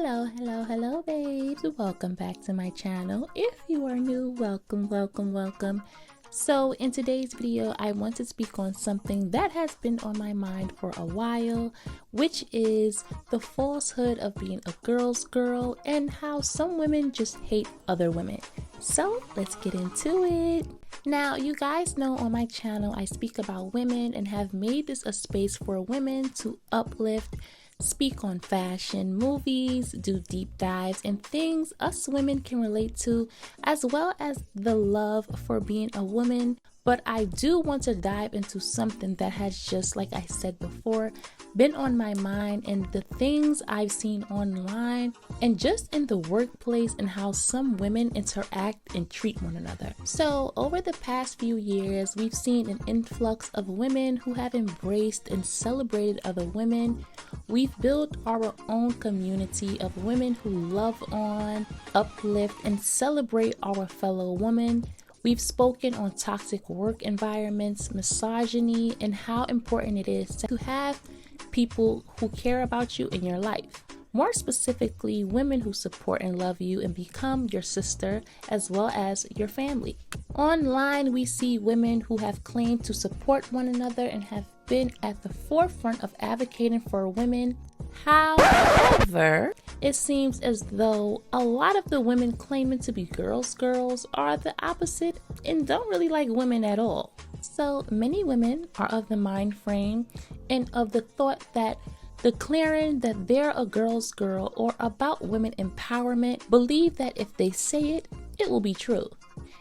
Hello, babes. Welcome back to my channel. If you are new, welcome. So in today's video, I want to speak on something that has been on my mind for a while, which is the falsehood of being a girl's girl and how some women just hate other women. So let's get into it. Now, you guys know on my channel, I speak about women and have made this a space for women to uplift, speak on fashion, movies, do deep dives, and things us women can relate to, as well as the love for being a woman. But I do want to dive into something that has, just like I said before, been on my mind, and the things I've seen online and just in the workplace and how some women interact and treat one another. So over the past few years, we've seen an influx of women who have embraced and celebrated other women. We've built our own community of women who love on, uplift, and celebrate our fellow women. We've spoken on toxic work environments, misogyny, and how important it is to have people who care about you in your life. More specifically, women who support and love you and become your sister as well as your family. Online, we see women who have claimed to support one another and have been at the forefront of advocating for women. However, it seems as though a lot of the women claiming to be girls are the opposite and don't really like women at all. So many women are of the mind frame and of the thought that declaring that they're a girl's girl or about women empowerment believe that if they say it, it will be true,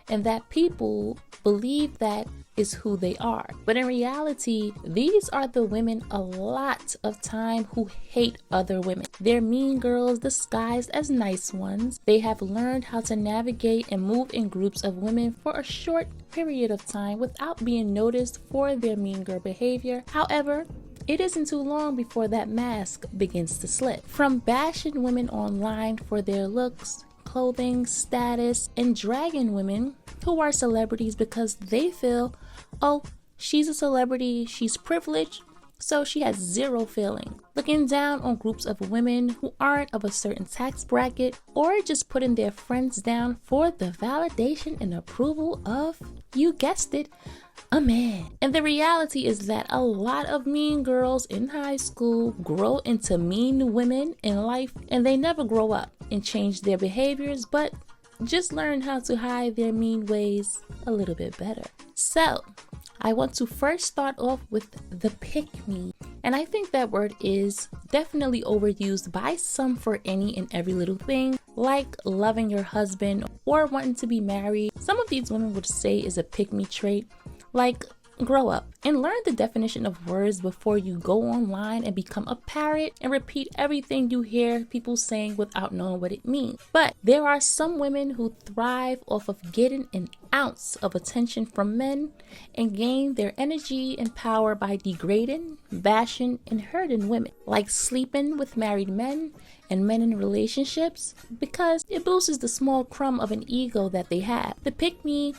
and that people believe that is who they are. But in reality, these are the women a lot of time who hate other women. They're mean girls disguised as nice ones. They have learned how to navigate and move in groups of women for a short period of time without being noticed for their mean girl behavior. However, it isn't too long before that mask begins to slip. From bashing women online for their looks, clothing, status, and dragging women who are celebrities because they feel, oh, she's a celebrity, she's privileged, so she has zero feeling. Looking down on groups of women who aren't of a certain tax bracket, or just putting their friends down for the validation and approval of, you guessed it, a man. And the reality is that a lot of mean girls in high school grow into mean women in life, and they never grow up and change their behaviors, but just learn how to hide their mean ways a little bit better. So I want to first start off with the pick me. And I think that word is definitely overused by some for any and every little thing, like loving your husband or wanting to be married. Some of these women would say is a pick me trait, like grow up and learn the definition of words before you go online and become a parrot and repeat everything you hear people saying without knowing what it means. But there are some women who thrive off of getting an ounce of attention from men and gain their energy and power by degrading, bashing, and hurting women, like sleeping with married men and men in relationships, because it boosts the small crumb of an ego that they have. The pick-me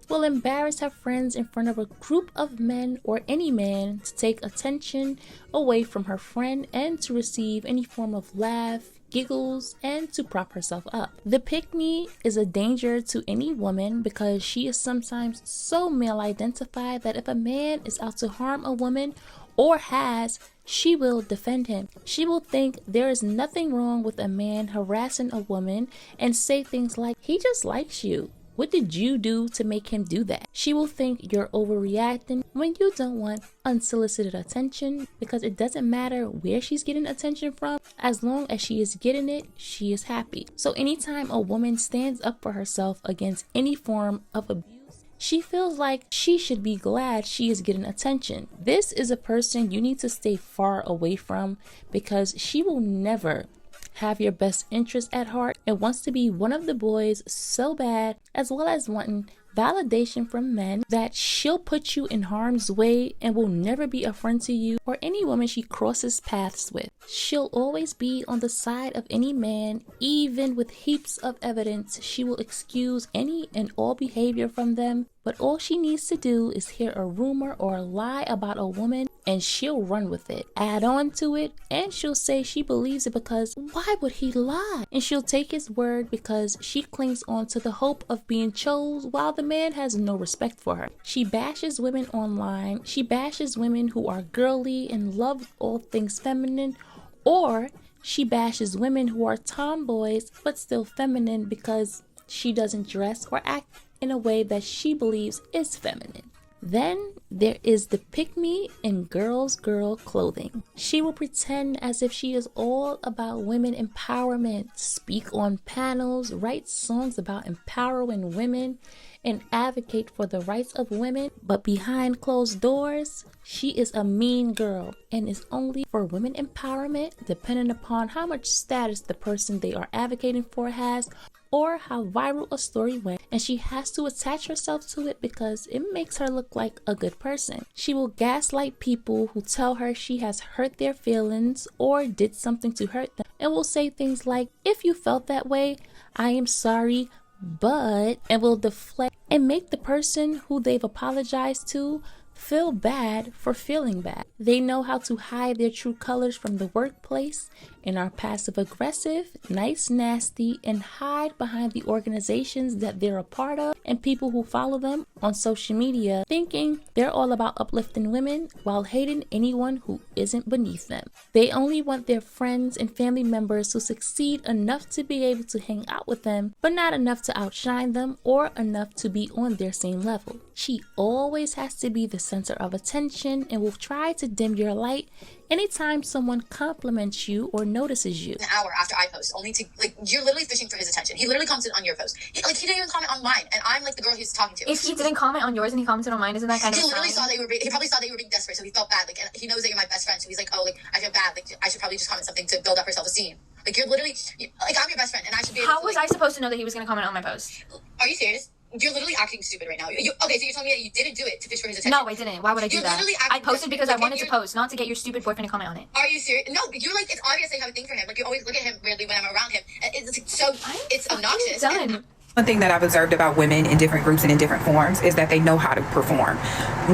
will embarrass her friends in front of a group of men or any man to take attention away from her friend and to receive any form of laugh, giggles, and to prop herself up. The pick-me is a danger to any woman because she is sometimes so male identified that if a man is out to harm a woman or has, she will defend him. She will think there is nothing wrong with a man harassing a woman and say things like, he just likes you. What did you do to make him do that? She will think you're overreacting when you don't want unsolicited attention, because it doesn't matter where she's getting attention from. As long as she is getting it, she is happy. So anytime a woman stands up for herself against any form of abuse, she feels like she should be glad she is getting attention. This is a person you need to stay far away from, because she will never have your best interest at heart and wants to be one of the boys so bad, as well as wanting validation from men, that she'll put you in harm's way and will never be a friend to you or any woman she crosses paths with. She'll always be on the side of any man, even with heaps of evidence. She will excuse any and all behavior from them But all she needs to do is hear a rumor or a lie about a woman and she'll run with it, add on to it, and she'll say she believes it because why would he lie? And she'll take his word because she clings on to the hope of being chose while the man has no respect for her. She bashes women online. She bashes women who are girly and love all things feminine, or she bashes women who are tomboys but still feminine because she doesn't dress or act in a way that she believes is feminine. Then there is the pick-me in girl clothing. She will pretend as if she is all about women empowerment, speak on panels, write songs about empowering women, and advocate for the rights of women, but behind closed doors, she is a mean girl and is only for women empowerment, depending upon how much status the person they are advocating for has, or how viral a story went, and she has to attach herself to it because it makes her look like a good person. She will gaslight people who tell her she has hurt their feelings or did something to hurt them, and will say things like, if you felt that way, I am sorry, but, and will deflect and make the person who they've apologized to feel bad for feeling bad. They know how to hide their true colors from the workplace and are passive aggressive, nice, nasty, and hide behind the organizations that they're a part of and people who follow them on social media, thinking they're all about uplifting women while hating anyone who isn't beneath them. They only want their friends and family members to succeed enough to be able to hang out with them, but not enough to outshine them or enough to be on their same level. She always has to be the center of attention and will try to dim your light anytime someone compliments you or notices you. An hour after I post, only to, like, you're literally fishing for his attention. He literally commented on your post. He didn't even comment on mine, and I'm like the girl he's talking to. If he didn't comment on yours and he commented on mine, isn't that kind of he literally saw he probably saw that you were being desperate, so he felt bad. Like, and he knows that you're my best friend, so he's like, oh, like, I feel bad. Like, I should probably just comment something to build up her self-esteem. Like, you're literally, like, I'm your best friend, and I should be able How to, was I supposed to know that he was going to comment on my post? Are you serious? You're literally acting stupid right now. Okay, so you're telling me that you didn't do it to fish for his attention? No, I didn't. Why would I do that? I posted because I wanted to post, not to get your stupid boyfriend to comment on it. Are you serious? No, you're like, it's obvious that you have a thing for him. Like, you always look at him weirdly when I'm around him. It's obnoxious. Done. One thing that I've observed about women in different groups and in different forms is that they know how to perform.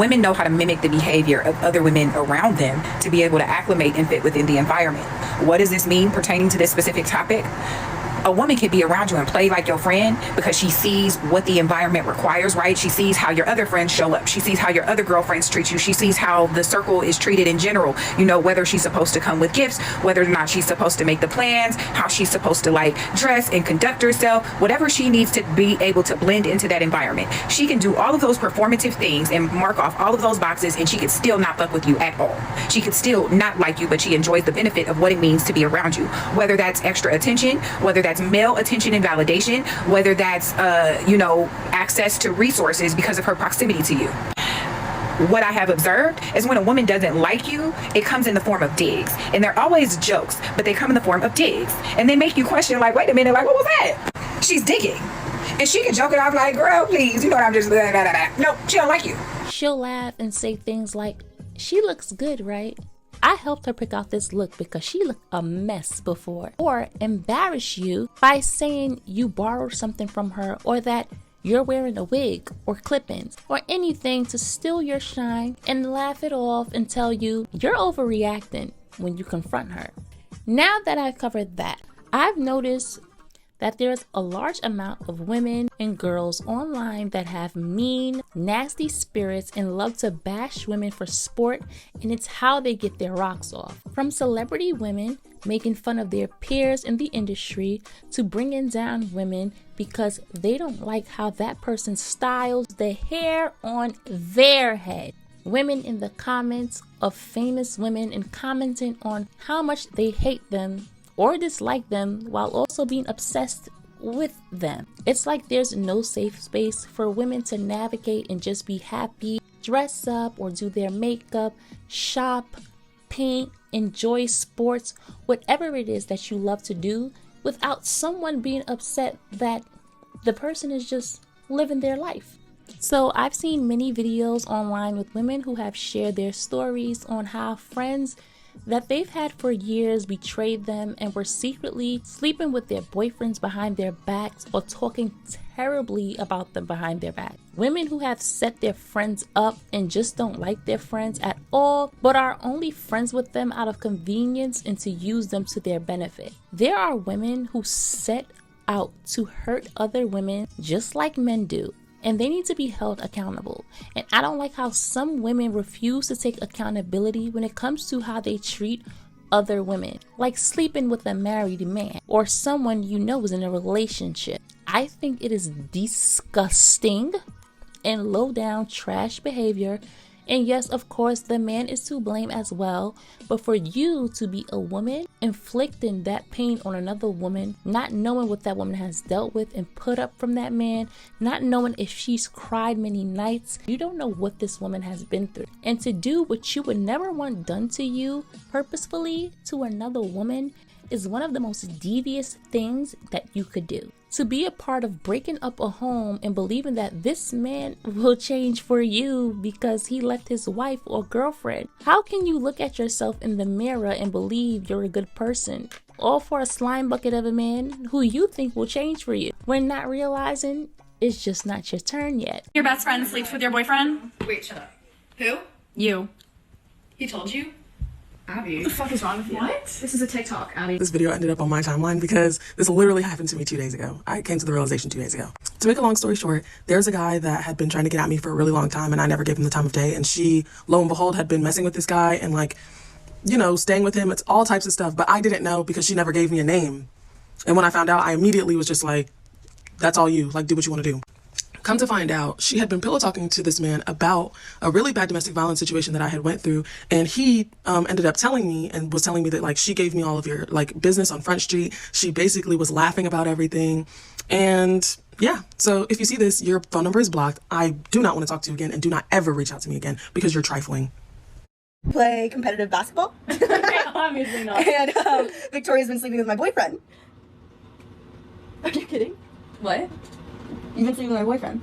Women know how to mimic the behavior of other women around them to be able to acclimate and fit within the environment. What does this mean pertaining to this specific topic? A woman can be around you and play like your friend because she sees what the environment requires, right? She sees how your other friends show up. She sees how your other girlfriends treat you. She sees how the circle is treated in general. You know, whether she's supposed to come with gifts, whether or not she's supposed to make the plans, how she's supposed to like dress and conduct herself, whatever she needs to be able to blend into that environment. She can do all of those performative things and mark off all of those boxes, and she could still not fuck with you at all. She could still not like you, but she enjoys the benefit of what it means to be around you. Whether that's extra attention, whether that's male attention and validation, whether that's access to resources because of her proximity to you. What I have observed is when a woman doesn't like you, it comes in the form of digs. And they're always jokes, but they come in the form of digs. And they make you question, like, wait a minute, like, what was that? She's digging. And she can joke it off like, girl, please, you know what I'm just, blah, blah, blah, blah. No, she don't like you. She'll laugh and say things like, she looks good, right? I helped her pick out this look because she looked a mess before. Or embarrass you by saying you borrowed something from her, or that you're wearing a wig or clip-ins or anything to steal your shine, and laugh it off and tell you you're overreacting when you confront her. Now that I've covered that, I've noticed that there's a large amount of women and girls online that have mean, nasty spirits and love to bash women for sport, and it's how they get their rocks off. From celebrity women making fun of their peers in the industry to bringing down women because they don't like how that person styles the hair on their head. Women in the comments of famous women and commenting on how much they hate them or dislike them while also being obsessed with them. It's like there's no safe space for women to navigate and just be happy, dress up or do their makeup, shop, paint, enjoy sports, whatever it is that you love to do, without someone being upset that the person is just living their life. So I've seen many videos online with women who have shared their stories on how friends that they've had for years betrayed them and were secretly sleeping with their boyfriends behind their backs or talking terribly about them behind their back. Women who have set their friends up and just don't like their friends at all, but are only friends with them out of convenience and to use them to their benefit. There are women who set out to hurt other women just like men do, and they need to be held accountable. And I don't like how some women refuse to take accountability when it comes to how they treat other women, like sleeping with a married man or someone you know is in a relationship. I think it is disgusting and low down trash behavior. And yes, of course, the man is to blame as well. But for you to be a woman inflicting that pain on another woman, not knowing what that woman has dealt with and put up from that man, not knowing if she's cried many nights, you don't know what this woman has been through. And to do what you would never want done to you purposefully to another woman is one of the most devious things that you could do. To be a part of breaking up a home and believing that this man will change for you because he left his wife or girlfriend. How can you look at yourself in the mirror and believe you're a good person, all for a slime bucket of a man who you think will change for you, when not realizing it's just not your turn yet? Your best friend sleeps with your boyfriend? Wait, shut up. Who? You. He told you? Abby. What the fuck is wrong with you? What? This is a TikTok, Abby. This video ended up on my timeline because this literally happened to me 2 days ago. I came to the realization 2 days ago. To make a long story short, there's a guy that had been trying to get at me for a really long time and I never gave him the time of day. And she, lo and behold, had been messing with this guy and like, you know, staying with him. It's all types of stuff. But I didn't know because she never gave me a name. And when I found out, I immediately was just like, that's all you. Like, do what you want to do. Come to find out, she had been pillow talking to this man about a really bad domestic violence situation that I had went through. And he ended up telling me and was telling me that like she gave me all of your like business on Front Street. She basically was laughing about everything. And yeah, so if you see this, your phone number is blocked. I do not want to talk to you again and do not ever reach out to me again because you're trifling. Play competitive basketball. Obviously not. And Victoria's been sleeping with my boyfriend. Are you kidding? What? You've been sleeping with my boyfriend.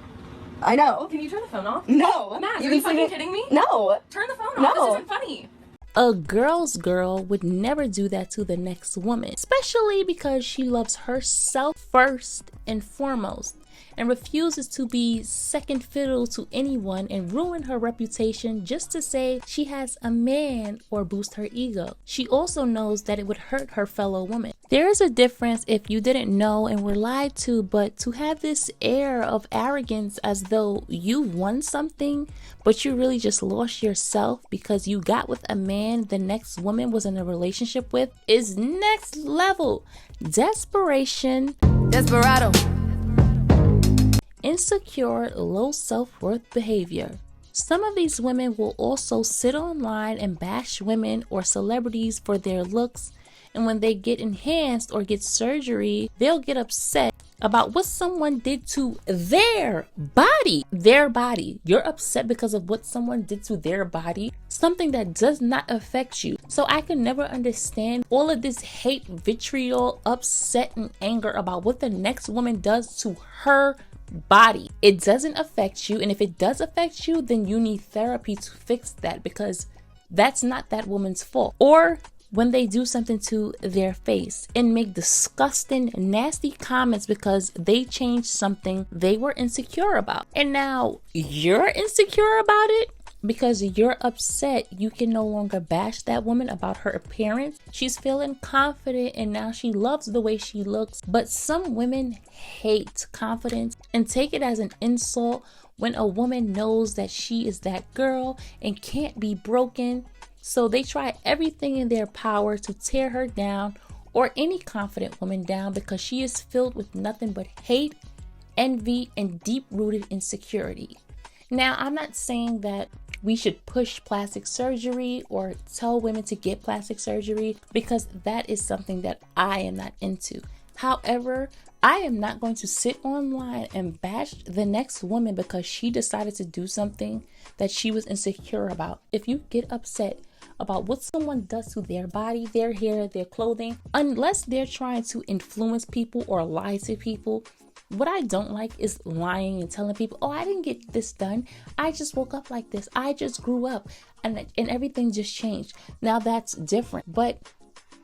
I know. Can you turn the phone off? No. Matt, You've are you been fucking sleeping- kidding me? No. Turn the phone No. off. This isn't funny. A girl's girl would never do that to the next woman, especially because she loves herself first and foremost and refuses to be second fiddle to anyone and ruin her reputation just to say she has a man or boost her ego. She also knows that it would hurt her fellow woman. There is a difference if you didn't know and were lied to, but to have this air of arrogance as though you won something, but you really just lost yourself because you got with a man the next woman was in a relationship with is next level desperation. Desperado. Insecure, low self-worth behavior. Some of these women will also sit online and bash women or celebrities for their looks, and when they get enhanced or get surgery, they'll get upset about what someone did to their body. Their body. You're upset because of what someone did to their body, something that does not affect you. So I can never understand all of this hate, vitriol, upset, and anger about what the next woman does to her body. It doesn't affect you, and if it does affect you, then you need therapy to fix that because that's not that woman's fault. Or when they do something to their face and make disgusting, nasty comments because they changed something they were insecure about. And now you're insecure about it because you're upset. You can no longer bash that woman about her appearance. She's feeling confident and now she loves the way she looks. But some women hate confidence and take it as an insult when a woman knows that she is that girl and can't be broken. So they try everything in their power to tear her down or any confident woman down because she is filled with nothing but hate, envy, and deep-rooted insecurity. Now, I'm not saying that we should push plastic surgery or tell women to get plastic surgery because that is something that I am not into. However, I am not going to sit online and bash the next woman because she decided to do something that she was insecure about. If you get upset about what someone does to their body, their hair, their clothing, unless they're trying to influence people or lie to people, What I don't like is lying and telling people, oh, I didn't get this done. I just woke up like this. I just grew up and everything just changed. Now that's different. But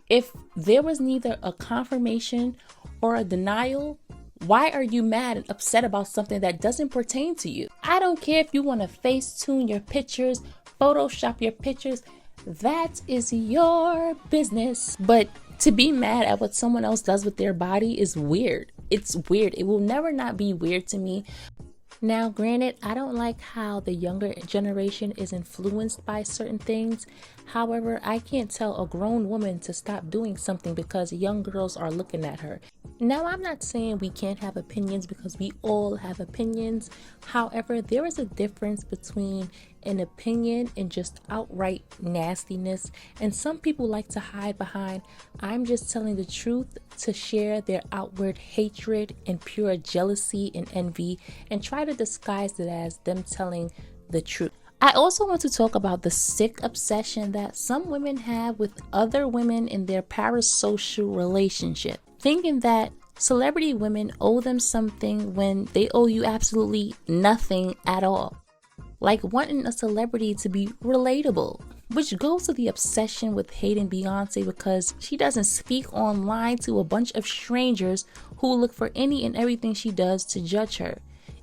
if there was neither a confirmation or a denial, why are you mad and upset about something that doesn't pertain to you? I don't care if you want to Facetune your pictures, Photoshop your pictures. That is your business. But to be mad at what someone else does with their body is weird. It's weird. It will never not be weird to me. Now, granted, I don't like how the younger generation is influenced by certain things. However, I can't tell a grown woman to stop doing something because young girls are looking at her. Now, I'm not saying we can't have opinions because we all have opinions. However, there is a difference between an opinion and just outright nastiness. And some people like to hide behind, I'm just telling the truth, to share their outward hatred and pure jealousy and envy and try to disguise it as them telling the truth. I also want to talk about the sick obsession that some women have with other women in their parasocial relationship, thinking that celebrity women owe them something when they owe you absolutely nothing at all. Like wanting a celebrity to be relatable, which goes to the obsession with hating Beyonce because she doesn't speak online to a bunch of strangers who look for any and everything she does to judge her.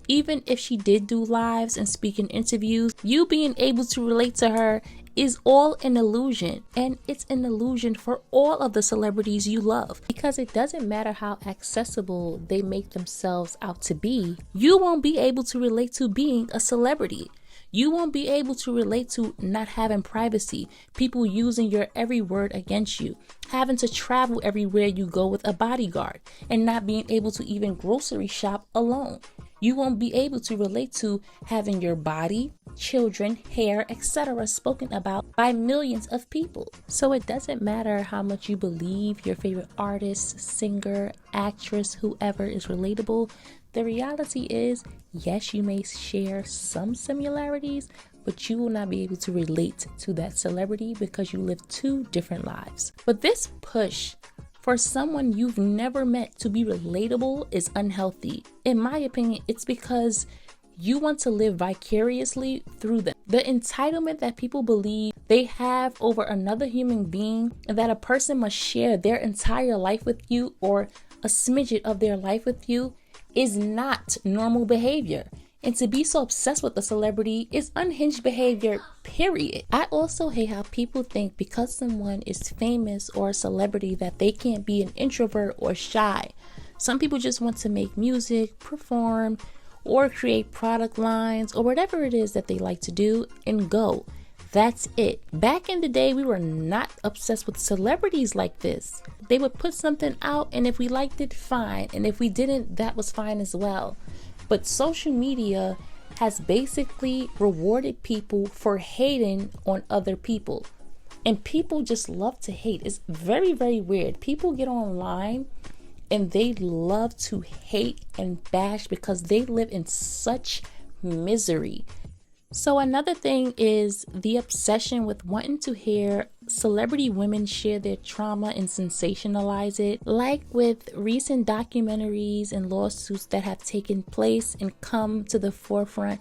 Even if she did do lives and speak in interviews, you being able to relate to her is all an illusion. And it's an illusion for all of the celebrities you love. Because it doesn't matter how accessible they make themselves out to be, you won't be able to relate to being a celebrity. You won't be able to relate to not having privacy, people using your every word against you, having to travel everywhere you go with a bodyguard, and not being able to even grocery shop alone. You won't be able to relate to having your body, children, hair, etc. spoken about by millions of people. So it doesn't matter how much you believe your favorite artist, singer, actress, whoever is relatable. The reality is, yes, you may share some similarities, but you will not be able to relate to that celebrity because you live two different lives. But this push for someone you've never met to be relatable is unhealthy. In my opinion, it's because you want to live vicariously through them. The entitlement that people believe they have over another human being, and that a person must share their entire life with you or a smidget of their life with you, is not normal behavior. And to be so obsessed with a celebrity is unhinged behavior, period. I also hate how people think because someone is famous or a celebrity that they can't be an introvert or shy. Some people just want to make music, perform, or create product lines or whatever it is that they like to do and go. That's it. Back in the day, we were not obsessed with celebrities like this. They would put something out, and if we liked it, fine. And if we didn't, that was fine as well. But social media has basically rewarded people for hating on other people. And people just love to hate. It's very, very weird. People get online and they love to hate and bash because they live in such misery. So another thing is the obsession with wanting to hear celebrity women share their trauma and sensationalize it, like with recent documentaries and lawsuits that have taken place and come to the forefront,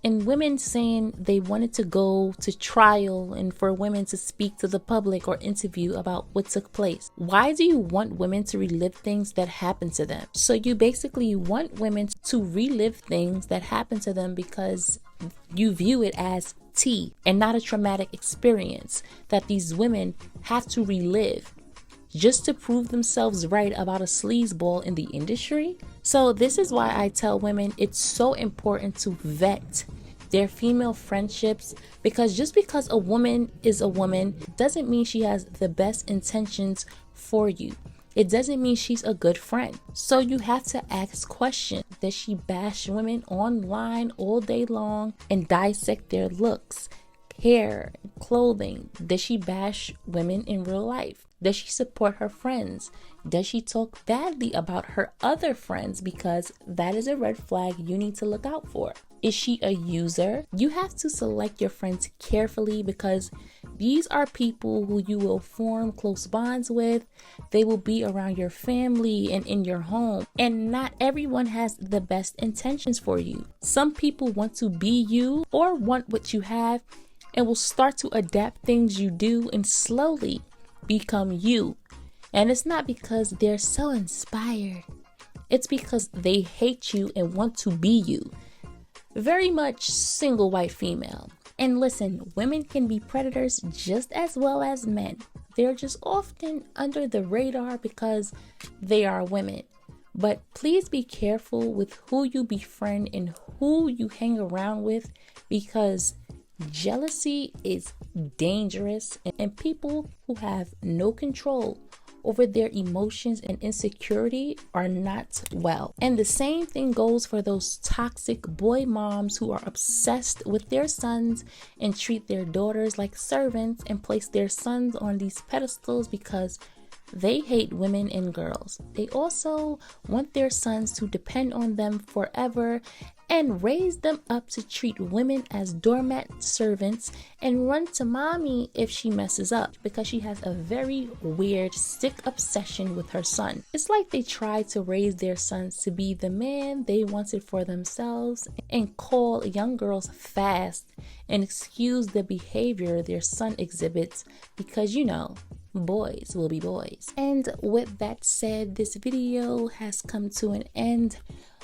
and women saying they wanted to go to trial and for women to speak to the public or interview about what took place. Why do you want women to relive things that happened to them? So you basically want women to relive things that happened to them because you view it as tea and not a traumatic experience that these women have to relive just to prove themselves right about a sleazeball in the industry. So this is why I tell women it's so important to vet their female friendships, because just because a woman is a woman doesn't mean she has the best intentions for you. It doesn't mean she's a good friend. So you have to ask questions. Does she bash women online all day long and dissect their looks, hair, clothing? Does she bash women in real life? Does she support her friends? Does she talk badly about her other friends? Because that is a red flag you need to look out for. Is she a user? You have to select your friends carefully because these are people who you will form close bonds with. They will be around your family and in your home. And not everyone has the best intentions for you. Some people want to be you or want what you have and will start to adapt things you do and slowly become you. And it's not because they're so inspired. It's because they hate you and want to be you. Very much single white female. And listen, women can be predators just as well as men. They're just often under the radar because they are women. But please be careful with who you befriend and who you hang around with, because jealousy is dangerous, and people who have no control over their emotions and insecurity are not well. And the same thing goes for those toxic boy moms who are obsessed with their sons and treat their daughters like servants and place their sons on these pedestals because they hate women and girls. They also want their sons to depend on them forever and raise them up to treat women as doormat servants and run to mommy if she messes up because she has a very weird, sick obsession with her son. It's like they try to raise their sons to be the man they wanted for themselves and call young girls fast and excuse the behavior their son exhibits because, you know, boys will be boys. And with that said, this video has come to an end.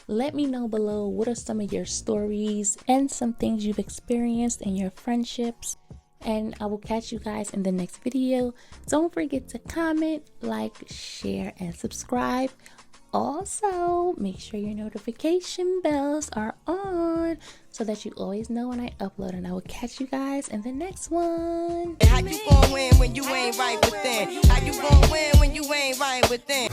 Let me know below what are some of your stories and some things you've experienced in your friendships. And I will catch you guys in the next video. Don't forget to comment, like, share, and subscribe. Also, make sure your notification bells are on so that you always know when I upload. And I will catch you guys in the next one. How you gon' win when you ain't right within? How you gon' win when you ain't right within?